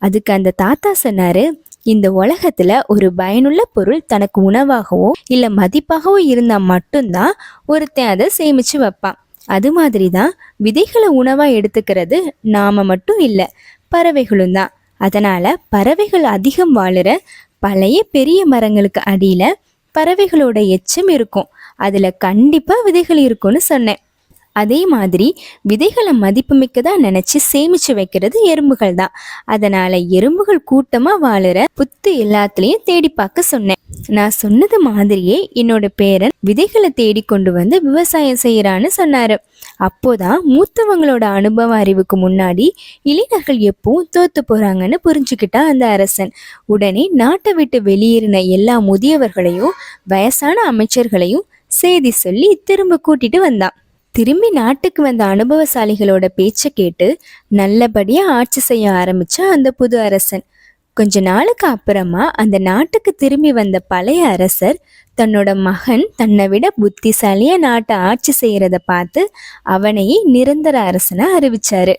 அதுக்கு அந்த தாத்தா சொன்னாரு, இந்த உலகத்துல ஒரு பயனுள்ள பொருள் தனக்கு உணவாகவோ இல்ல மதிப்பாகவோ இருந்தா மட்டும்தான் ஒருத்தன் அதை சேமிச்சு வைப்பான். அது மாதிரிதான் விதைகளை உணவா எடுத்துக்கிறது நாம மட்டும் இல்ல, பறவைகளும் தான். அதனால பறவைகள் அதிகம் வாழுற பழைய பெரிய மரங்களுக்கு அடியில பறவைகளோட எச்சம் இருக்கும், அதுல கண்டிப்பா விதைகள் இருக்கும்னு சொன்னேன். அதே மாதிரி விதைகளை மதிப்புமிக்கதா நினைச்சு சேமிச்சு வைக்கிறது எறும்புகள் தான். அதனால எறும்புகள் கூட்டமா வாழுற புத்து எல்லாத்துலயும் தேடி பார்க்க சொன்னேன். நான் சொன்னது மாதிரியே என்னோட பேரன் விதைகளை தேடி கொண்டு வந்து விவசாயம் செய்யறான்னு சொன்னாரு. அப்போதான் மூத்தவங்களோட அனுபவ அறிவுக்கு முன்னாடி இளைஞர்கள் எப்பவும் தோத்து போறாங்கன்னு புரிஞ்சுக்கிட்டா அந்த அரசன். உடனே நாட்டை விட்டு வெளியேறின எல்லா முதியவர்களையும் வயசான அமைச்சர்களையும் செய்தி சொல்லி திரும்ப கூட்டிட்டு வந்தான். திரும்பி நாட்டுக்கு வந்த அனுபவசாலிகளோட பேச்சை கேட்டு நல்லபடியா ஆட்சி செய்ய ஆரம்பிச்ச அந்த புது அரசன். கொஞ்ச நாளுக்கு அப்புறமா அந்த நாட்டுக்கு திரும்பி வந்த பழைய அரசர் தன்னோட மகன் தன்னை விட புத்திசாலியா நாட்டை ஆட்சி செய்யறத பார்த்து அவனையே நிரந்தர அரசனா அறிவிச்சாரு.